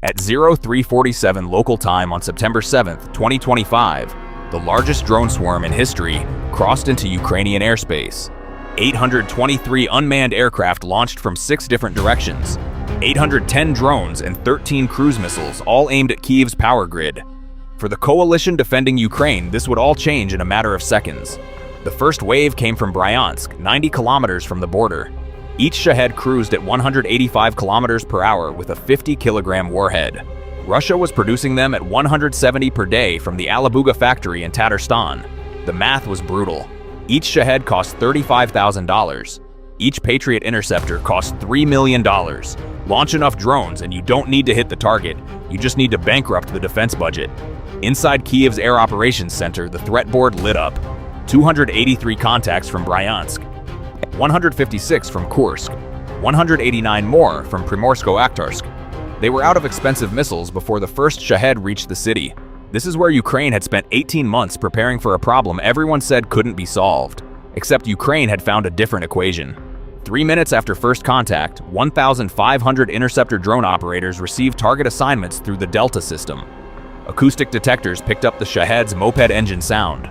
At 0347 local time on September 7, 2025, the largest drone swarm in history crossed into Ukrainian airspace. 823 unmanned aircraft launched from 6 different directions. 810 drones and 13 cruise missiles, all aimed at Kyiv's power grid. For the coalition defending Ukraine, this would all change in a matter of seconds. The first wave came from Bryansk, 90 kilometers from the border. Each Shahed cruised at 185 kilometers per hour with a 50-kilogram warhead. Russia was producing them at 170 per day from the Alabuga factory in Tatarstan. The math was brutal. Each Shahed cost $35,000. Each Patriot interceptor cost $3 million. Launch enough drones and you don't need to hit the target, you just need to bankrupt the defense budget. Inside Kyiv's Air Operations Center, the threat board lit up. 283 contacts from Bryansk, 156 from Kursk, 189 more from Primorsko-Akhtarsk. They were out of expensive missiles before the first Shahed reached the city. This is where Ukraine had spent 18 months preparing for a problem everyone said couldn't be solved. Except Ukraine had found a different equation. 3 minutes after first contact, 1,500 interceptor drone operators received target assignments through the Delta system. Acoustic detectors picked up the Shahed's moped engine sound.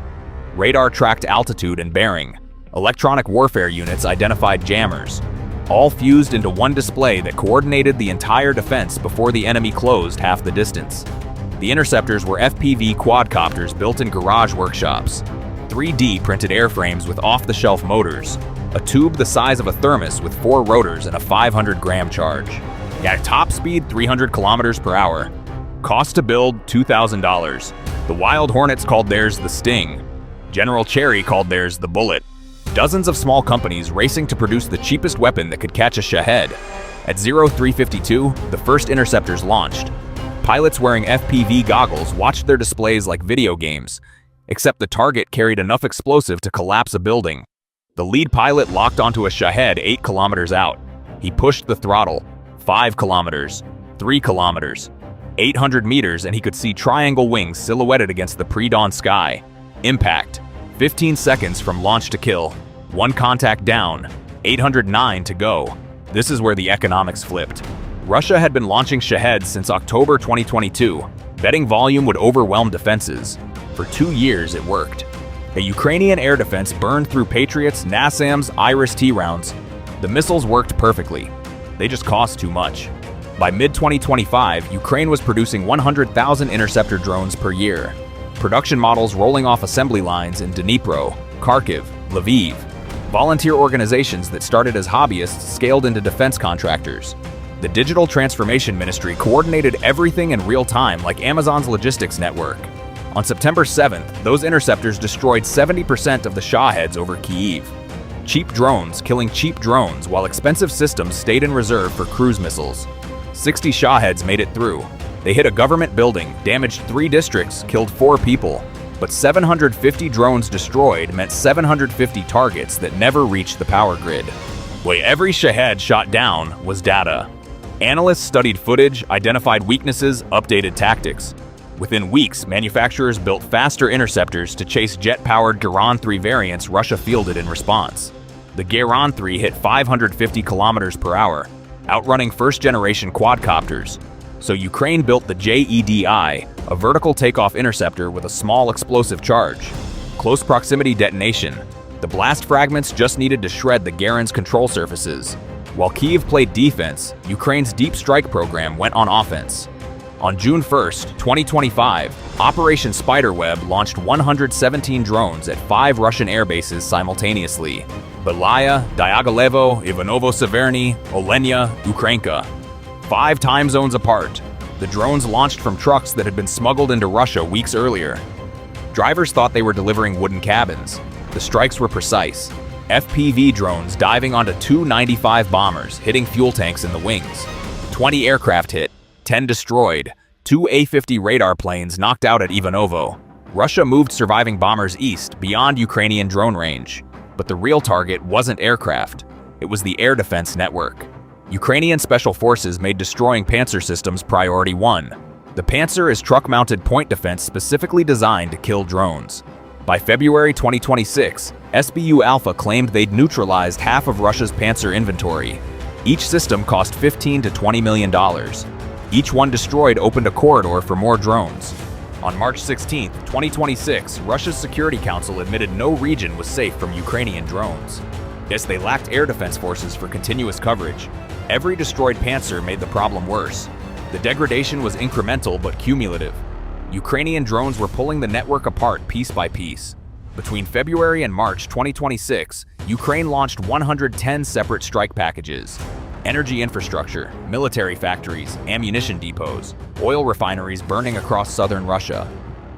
Radar tracked altitude and bearing. Electronic warfare units identified jammers. All fused into one display that coordinated the entire defense before the enemy closed half the distance. The interceptors were FPV quadcopters built in garage workshops. 3D printed airframes with off-the-shelf motors. A tube the size of a thermos with 4 rotors and a 500-gram charge. At top speed 300 kilometers per hour. Cost to build $2,000. The Wild Hornets called theirs the Sting. General Cherry called theirs the Bullet. Dozens of small companies racing to produce the cheapest weapon that could catch a Shahed. At 0352, the first interceptors launched. Pilots wearing FPV goggles watched their displays like video games, except the target carried enough explosive to collapse a building. The lead pilot locked onto a Shahed 8 kilometers out. He pushed the throttle. 5 kilometers, 3 kilometers, 800 meters, and he could see triangle wings silhouetted against the pre-dawn sky. Impact. 15 seconds from launch to kill. 1 contact down. 809 to go. This is where the economics flipped. Russia had been launching Shaheds since October 2022, betting volume would overwhelm defenses. For 2 years, it worked. A Ukrainian air defense burned through Patriots, NASAMS, IRIS-T rounds. The missiles worked perfectly. They just cost too much. By mid-2025, Ukraine was producing 100,000 interceptor drones per year. Production models rolling off assembly lines in Dnipro, Kharkiv, Lviv. Volunteer organizations that started as hobbyists scaled into defense contractors. The Digital Transformation Ministry coordinated everything in real time like Amazon's logistics network. On September 7th, those interceptors destroyed 70% of the Shaheds over Kyiv. Cheap drones killing cheap drones while expensive systems stayed in reserve for cruise missiles. 60 Shaheds made it through. They hit a government building, damaged 3 districts, killed 4 people. But 750 drones destroyed meant 750 targets that never reached the power grid. What every Shahed shot down was data. Analysts studied footage, identified weaknesses, updated tactics. Within weeks, manufacturers built faster interceptors to chase jet-powered Geran 3 variants Russia fielded in response. The Geran 3 hit 550 kilometers per hour, outrunning first-generation quadcopters. So Ukraine built the JEDI, a vertical takeoff interceptor with a small explosive charge. Close proximity detonation. The blast fragments just needed to shred the Geran's control surfaces. While Kyiv played defense, Ukraine's deep strike program went on offense. On June 1st, 2025, Operation Spiderweb launched 117 drones at 5 Russian air bases simultaneously. Belaya, Dyagalevo, Ivanovo-Severny, Olenya, Ukrainka. 5 time zones apart. The drones launched from trucks that had been smuggled into Russia weeks earlier. Drivers thought they were delivering wooden cabins. The strikes were precise. FPV drones diving onto 2 95 bombers, hitting fuel tanks in the wings. 20 aircraft hit, 10 destroyed, 2 A-50 radar planes knocked out at Ivanovo. Russia moved surviving bombers east, beyond Ukrainian drone range. But the real target wasn't aircraft. It was the air defense network. Ukrainian special forces made destroying Panzer systems priority 1. The Panzer is truck-mounted point defense specifically designed to kill drones. By February 2026, SBU Alpha claimed they'd neutralized half of Russia's Panzer inventory. Each system cost $15 to $20 million. Each one destroyed opened a corridor for more drones. On March 16, 2026, Russia's Security Council admitted no region was safe from Ukrainian drones. Yes, they lacked air defense forces for continuous coverage. Every destroyed Panzer made the problem worse. The degradation was incremental but cumulative. Ukrainian drones were pulling the network apart piece by piece. Between February and March 2026, Ukraine launched 110 separate strike packages. Energy infrastructure, military factories, ammunition depots, oil refineries burning across southern Russia.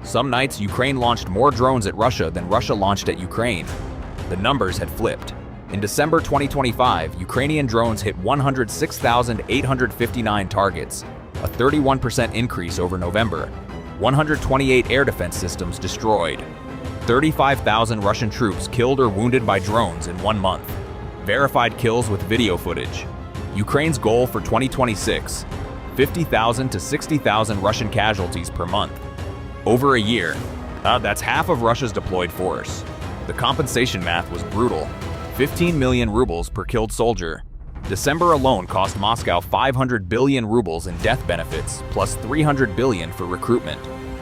Some nights, Ukraine launched more drones at Russia than Russia launched at Ukraine. The numbers had flipped. In December 2025, Ukrainian drones hit 106,859 targets, a 31% increase over November. 128 air defense systems destroyed. 35,000 Russian troops killed or wounded by drones in 1 month. Verified kills with video footage. Ukraine's goal for 2026, 50,000 to 60,000 Russian casualties per month. Over a year, that's half of Russia's deployed force. The compensation math was brutal. 15 million rubles per killed soldier. December alone cost Moscow 500 billion rubles in death benefits, plus 300 billion for recruitment.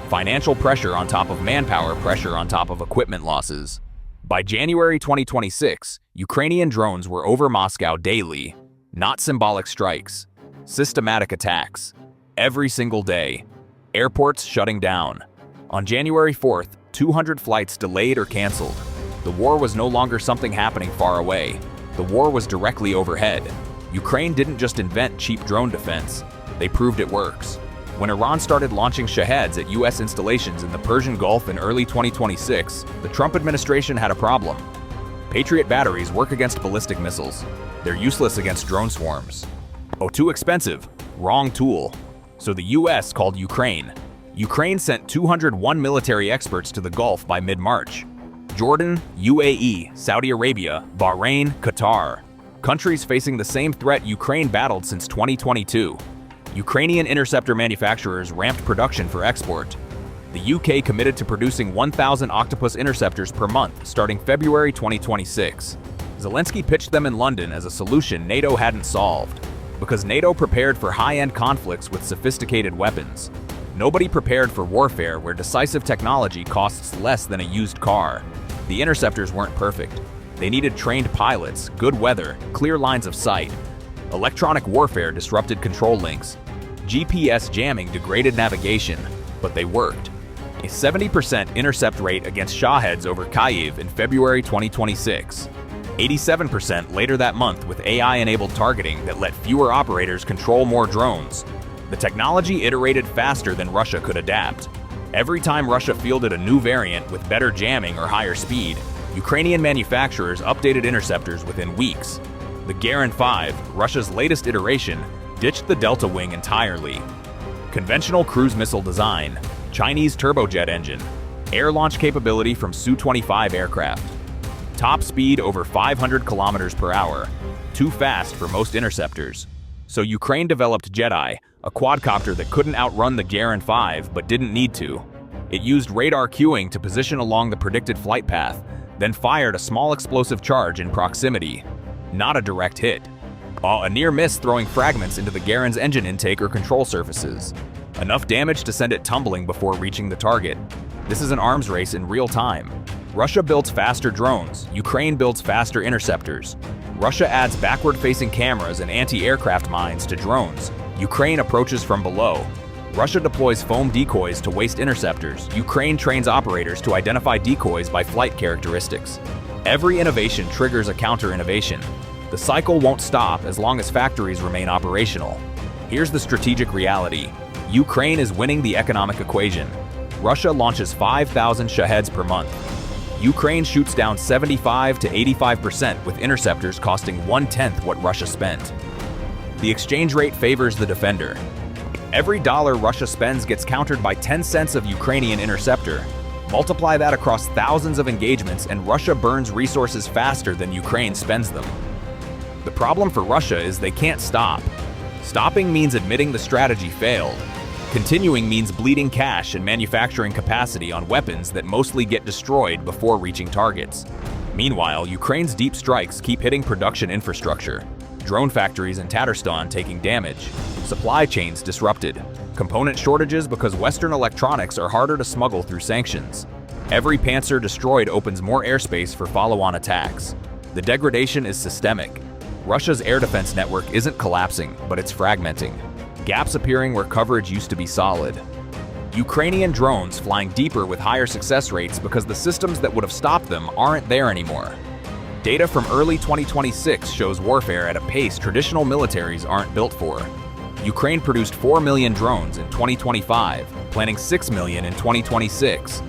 Financial pressure on top of manpower pressure on top of equipment losses. By January 2026, Ukrainian drones were over Moscow daily. Not symbolic strikes, systematic attacks. Every single day. Airports shutting down. On January 4th, 200 flights delayed or canceled. The war was no longer something happening far away. The war was directly overhead. Ukraine didn't just invent cheap drone defense, they proved it works. When Iran started launching Shaheds at US installations in the Persian Gulf in early 2026, the Trump administration had a problem. Patriot batteries work against ballistic missiles. They're useless against drone swarms. Oh, too expensive. Wrong tool. So the US called Ukraine. Ukraine sent 201 military experts to the Gulf by mid-March. Jordan, UAE, Saudi Arabia, Bahrain, Qatar. Countries facing the same threat Ukraine battled since 2022. Ukrainian interceptor manufacturers ramped production for export. The UK committed to producing 1,000 Octopus interceptors per month starting February 2026. Zelensky pitched them in London as a solution NATO hadn't solved, because NATO prepared for high-end conflicts with sophisticated weapons. Nobody prepared for warfare where decisive technology costs less than a used car. The interceptors weren't perfect. They needed trained pilots, good weather, clear lines of sight. Electronic warfare disrupted control links. GPS jamming degraded navigation, but they worked. A 70% intercept rate against Shaheds over Kyiv in February 2026. 87% later that month with AI-enabled targeting that let fewer operators control more drones. The technology iterated faster than Russia could adapt. Every time Russia fielded a new variant with better jamming or higher speed, Ukrainian manufacturers updated interceptors within weeks. The Garin 5, Russia's latest iteration, ditched the Delta Wing entirely. Conventional cruise missile design, Chinese turbojet engine, air launch capability from Su-25 aircraft. Top speed over 500 kilometers per hour, too fast for most interceptors. So Ukraine developed Jedi, a quadcopter that couldn't outrun the Garin 5 but didn't need to. It used radar cueing to position along the predicted flight path, then fired a small explosive charge in proximity. Not a direct hit. A near miss throwing fragments into the Garin's engine intake or control surfaces. Enough damage to send it tumbling before reaching the target. This is an arms race in real time. Russia builds faster drones, Ukraine builds faster interceptors. Russia adds backward-facing cameras and anti-aircraft mines to drones. Ukraine approaches from below. Russia deploys foam decoys to waste interceptors. Ukraine trains operators to identify decoys by flight characteristics. Every innovation triggers a counter-innovation. The cycle won't stop as long as factories remain operational. Here's the strategic reality. Ukraine is winning the economic equation. Russia launches 5,000 Shaheds per month. Ukraine shoots down 75 to 85% with interceptors costing 1/10 what Russia spent. The exchange rate favors the defender. Every dollar Russia spends gets countered by 10 cents of Ukrainian interceptor. Multiply that across thousands of engagements and Russia burns resources faster than Ukraine spends them. The problem for Russia is they can't stop. Stopping means admitting the strategy failed. Continuing means bleeding cash and manufacturing capacity on weapons that mostly get destroyed before reaching targets. Meanwhile, Ukraine's deep strikes keep hitting production infrastructure. drone factories in Tatarstan taking damage, supply chains disrupted, component shortages because Western electronics are harder to smuggle through sanctions. Every Panzer destroyed opens more airspace for follow-on attacks. The degradation is systemic. Russia's air defense network isn't collapsing, but it's fragmenting. Gaps appearing where coverage used to be solid. Ukrainian drones flying deeper with higher success rates because the systems that would have stopped them aren't there anymore. Data from early 2026 shows warfare at a pace traditional militaries aren't built for. Ukraine produced 4 million drones in 2025, planning 6 million in 2026.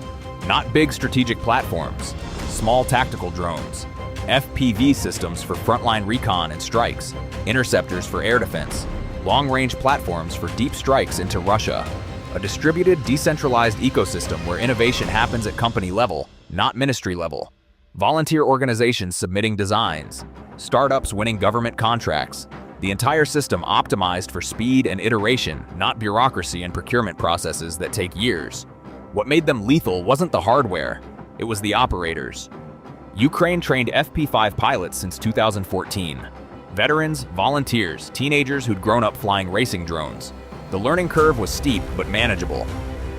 Not big strategic platforms, small tactical drones, FPV systems for frontline recon and strikes, interceptors for air defense, long-range platforms for deep strikes into Russia. A distributed, decentralized ecosystem where innovation happens at company level, not ministry level. Volunteer organizations submitting designs, startups winning government contracts. The entire system optimized for speed and iteration, not bureaucracy and procurement processes that take years. What made them lethal wasn't the hardware, it was the operators. Ukraine trained FP5 pilots since 2014. Veterans, volunteers, teenagers who'd grown up flying racing drones. The learning curve was steep but manageable.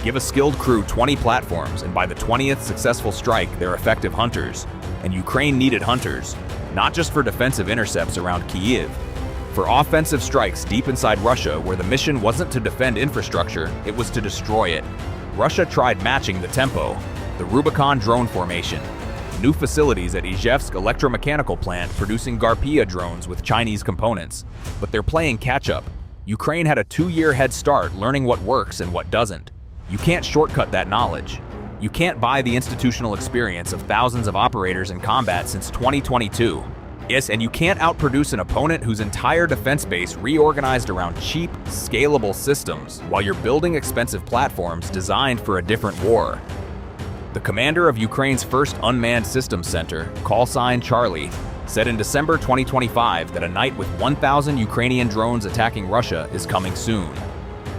Give a skilled crew 20 platforms, and by the 20th successful strike, they're effective hunters. And Ukraine needed hunters, not just for defensive intercepts around Kyiv. For offensive strikes deep inside Russia where the mission wasn't to defend infrastructure, it was to destroy it. Russia tried matching the tempo, the Rubicon drone formation, new facilities at Izhevsk electromechanical plant producing Garpia drones with Chinese components. But they're playing catch-up. Ukraine had a 2-year head start learning what works and what doesn't. You can't shortcut that knowledge. You can't buy the institutional experience of thousands of operators in combat since 2022. Yes, and you can't outproduce an opponent whose entire defense base reorganized around cheap, scalable systems while you're building expensive platforms designed for a different war. The commander of Ukraine's first unmanned systems center, callsign Charlie, said in December 2025 that a night with 1,000 Ukrainian drones attacking Russia is coming soon.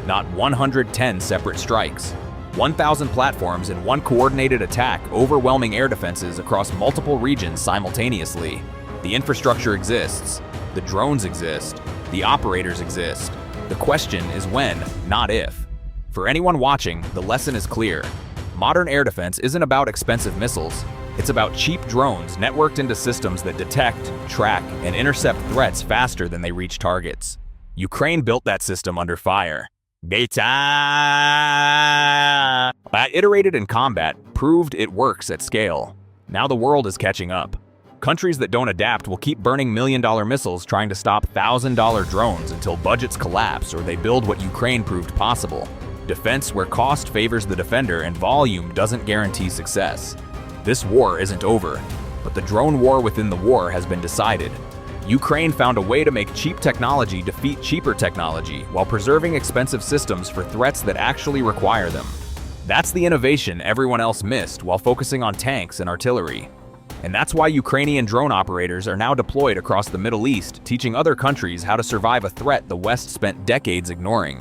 Not 110 separate strikes. 1,000 platforms in one coordinated attack overwhelming air defenses across multiple regions simultaneously. The infrastructure exists, the drones exist, the operators exist. The question is when, not if. For anyone watching, the lesson is clear. Modern air defense isn't about expensive missiles. It's about cheap drones networked into systems that detect, track, and intercept threats faster than they reach targets. Ukraine built that system under fire. Beta! Iterated in combat, proved it works at scale. Now the world is catching up. Countries that don't adapt will keep burning million-dollar missiles trying to stop $1,000 drones until budgets collapse or they build what Ukraine proved possible. Defense where cost favors the defender and volume doesn't guarantee success. This war isn't over, but the drone war within the war has been decided. Ukraine found a way to make cheap technology defeat cheaper technology while preserving expensive systems for threats that actually require them. That's the innovation everyone else missed while focusing on tanks and artillery. And that's why Ukrainian drone operators are now deployed across the Middle East, teaching other countries how to survive a threat the West spent decades ignoring.